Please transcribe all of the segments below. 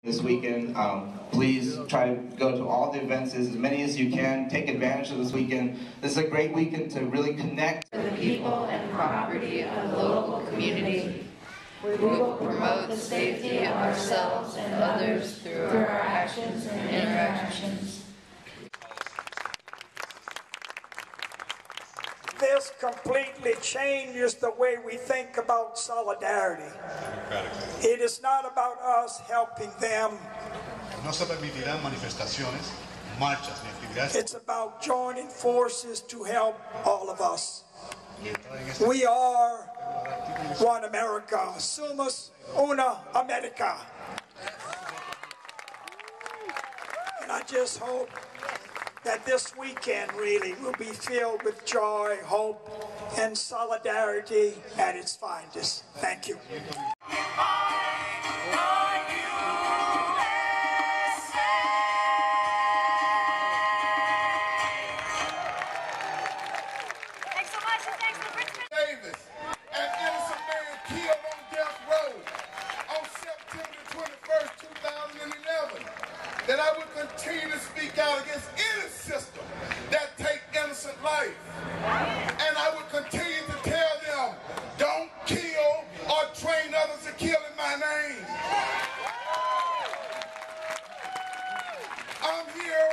This weekend, please try to go to all the events, as many as you can. Take advantage of this weekend. This is a great weekend to really connect with the people and property of the local community. We will promote the safety of ourselves and others through our actions and interactions. This completely changes the way we think about solidarity. It is not about us helping them. No se permitirán manifestaciones, marchas ni actividades. It's about joining forces to help all of us. We are one America. Somos una America. And I just hope that this weekend really will be filled with joy, hope, and solidarity at its finest. Thank you. Davis, an innocent man killed on death row on September 21st, 2011, that I will continue to speak out against any system that take innocent life. And I will continue to tell them, don't kill or train others to kill in my name. I'm here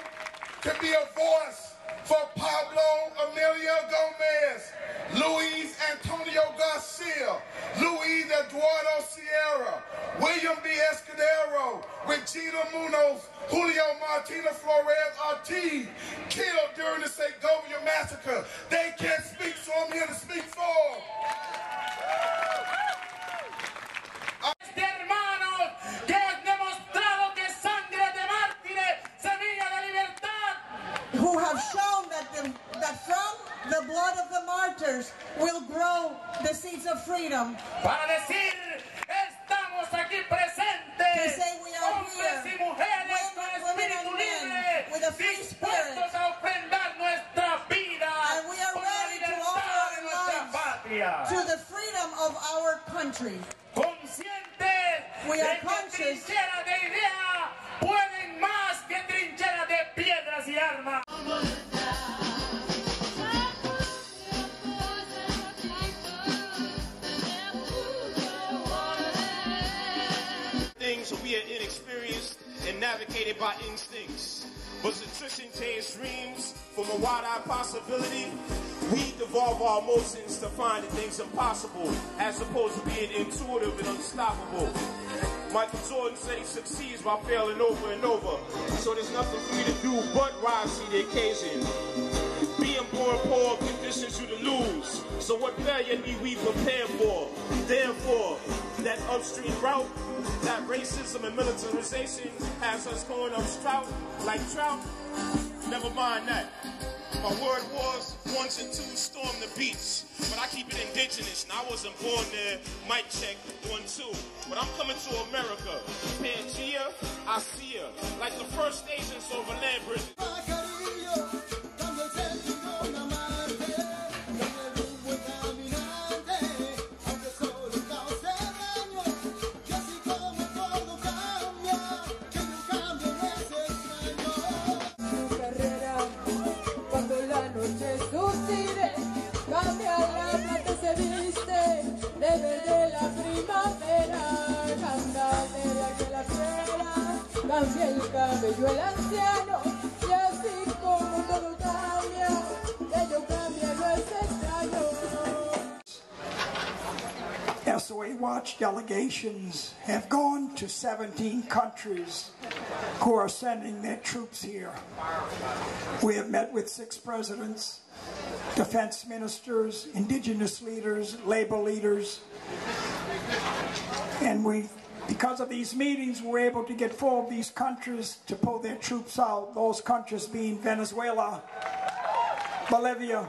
to be a voice for Pablo Emilio Gomez, Luis Antonio Garcia, Luis Eduardo Sierra, William B. Escudero, Regina Munoz, Julio Martina Flores Ortiz, killed during the Segovia massacre. They can't speak, so I'm here to speak for them. Who have shown that from the blood of the martyrs will grow the seeds of freedom. Para decir, estamos aquí presentes, To say we are hombres here, y mujeres con women espíritu and men, libre, with a free spirit, dispuestos a ofrendar nuestra vida and we are por la ready to libertad offer de our nuestra lives patria. to the freedom of our country. Conscientes We are de que conscious trincheras de idea pueden más que trincheras de piedras y armas. Things we are inexperienced and navigated by instincts. But attrition changed dreams from a wide-eyed possibility. We devolve our emotions to find the things impossible, as opposed to being intuitive and unstoppable. Michael Jordan said he succeeds by failing over and over. So there's nothing for me to do but rise to the occasion. Being born poor conditions you to lose. So what failure need we prepare for? Therefore, that upstream route, that racism and militarization has us going up strout like trout. Never mind that. My word was 1 and 2 storm the beach, but I keep it indigenous. And I wasn't born there. Mic check 1, 2. But I'm coming to America. Pangea, I see her, like the first Asians over land bridges. Cambia el cabello el anciano, y así como todo cambia, ello cambia, no es extraño. SOA Watch delegations have gone to 17 countries who are sending their troops here. We have met with 6 presidents, defense ministers, indigenous leaders, labor leaders, and because of these meetings, we're able to get 4 of these countries to pull their troops out, those countries being Venezuela, Bolivia,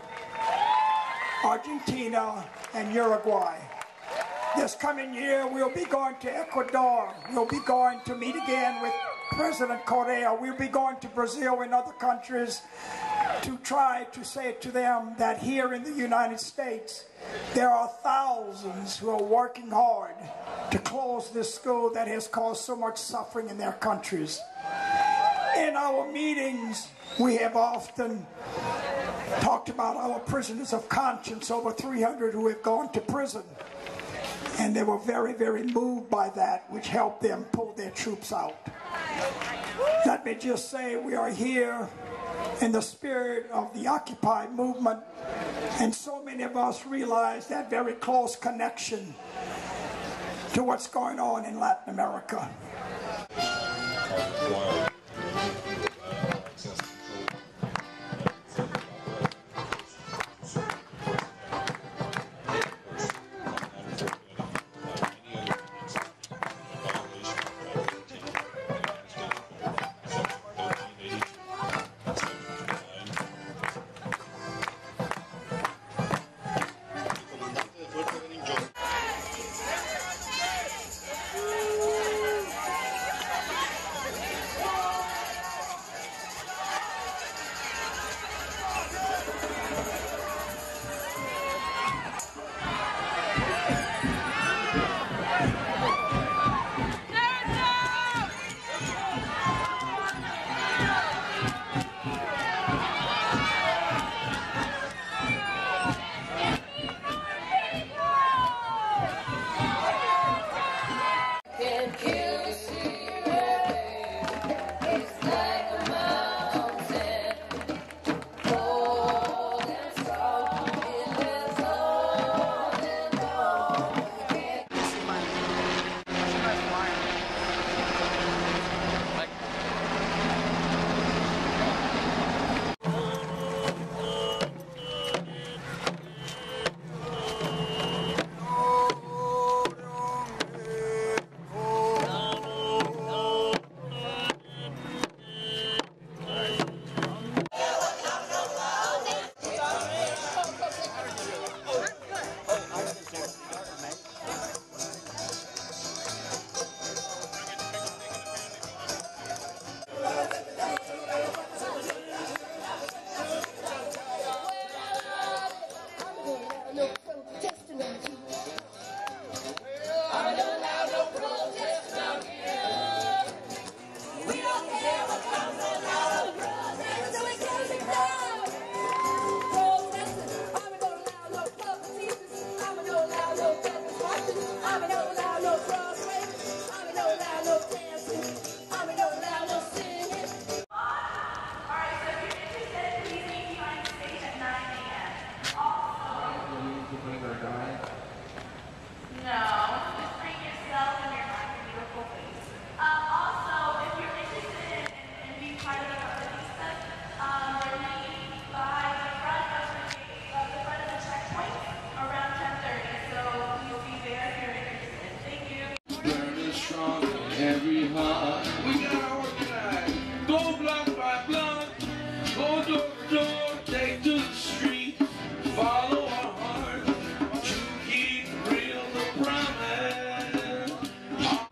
Argentina, and Uruguay. This coming year, we'll be going to Ecuador. We'll be going to meet again with President Correa. We'll be going to Brazil and other countries. to try to say to them that here in the United States, there are thousands who are working hard to close this school that has caused so much suffering in their countries. In our meetings, we have often talked about our prisoners of conscience, over 300 who have gone to prison. And they were very, very moved by that, which helped them pull their troops out. Let me just say we are here in the spirit of the Occupy movement, and so many of us realize that very close connection to what's going on in Latin America.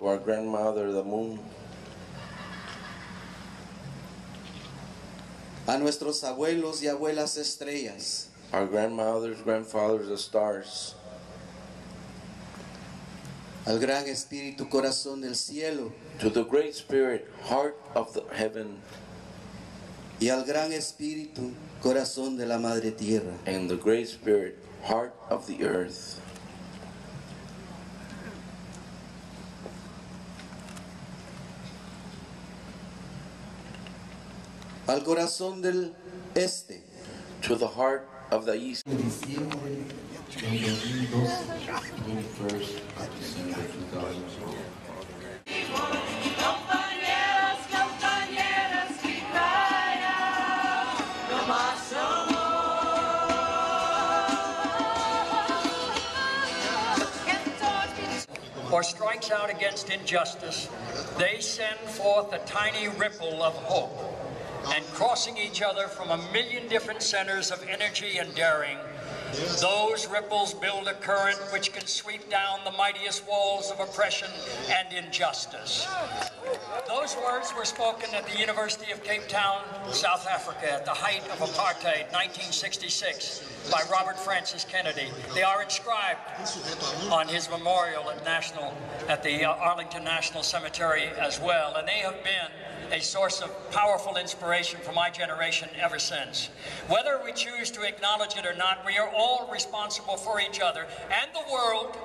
Our grandmother, the moon. A nuestros abuelos y abuelas estrellas. Our grandmothers, grandfathers, the stars. Al gran espíritu corazón del cielo. To the great spirit, heart of the heaven. Y al gran espíritu corazón de la madre tierra. And the great spirit, heart of the earth. Al corazón del este. To the heart of the east. Or strikes out against injustice, they send forth a tiny ripple of hope. And crossing each other from 1,000,000 different centers of energy and daring, those ripples build a current which can sweep down the mightiest walls of oppression and injustice. Those Those words were spoken at the University of Cape Town, South Africa, at the height of apartheid, 1966, by Robert Francis Kennedy. They are inscribed on his memorial at the Arlington National Cemetery as well, and they have been a source of powerful inspiration for my generation ever since. Whether we choose to acknowledge it or not, we are all responsible for each other and the world,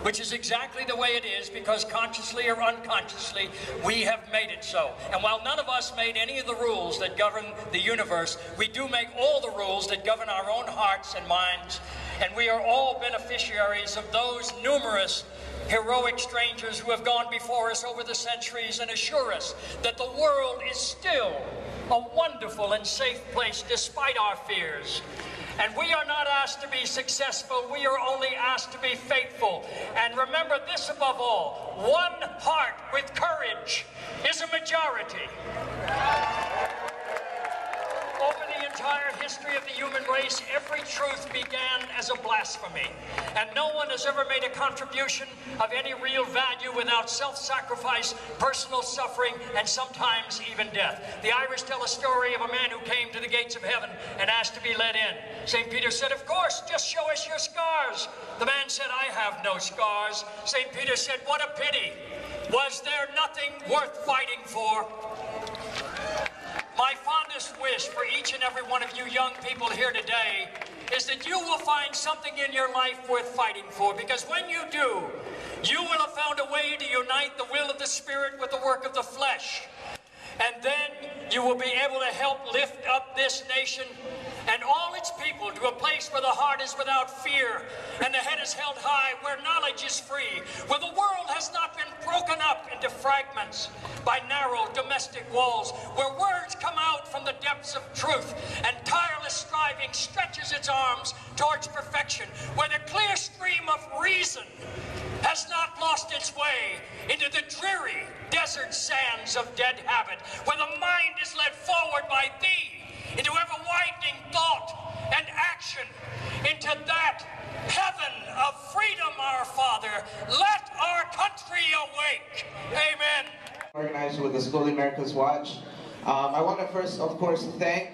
which is exactly the way it is, because consciously or unconsciously, we have made it so. And while none of us made any of the rules that govern the universe, we do make all the rules that govern our own hearts and minds, and we are all beneficiaries of those numerous heroic strangers who have gone before us over the centuries and assure us that the world is still a wonderful and safe place despite our fears. And we are not asked to be successful, we are only asked to be faithful. And remember this above all, one heart with courage is a majority. Over the entire history of the human race, every truth began as a blasphemy. And no one has ever made a contribution of any real value without self-sacrifice, personal suffering, and sometimes even death. The Irish tell a story of a man who came to the gates of heaven and asked to be let in. St. Peter said, "Of course, just show us your scars." The man said, "I have no scars." St. Peter said, "What a pity. Was there nothing worth fighting for?" My fondest wish for each and every one of you young people here today is that you will find something in your life worth fighting for, because when you do, you will have found a way to unite the will of the Spirit with the work of the flesh. And then you will be able to help lift up this nation and all its people to a place where the heart is without fear and the head is held high, where knowledge is free, where the world has not been broken up into fragments by narrow domestic walls, where words come out from the depths of truth and tireless striving stretches its arms towards perfection, where the clear stream of reason has not lost its way into the dreary desert sands of dead habit, where the mind is led forward by thee into ever-widening thought and action, into that heaven of freedom, our Father. Let our country awake. Amen. Organized with the School of the Americas Watch. I want to first, of course, thank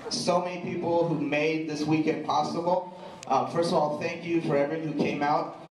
so many people who made this weekend possible. First of all, thank you for everyone who came out.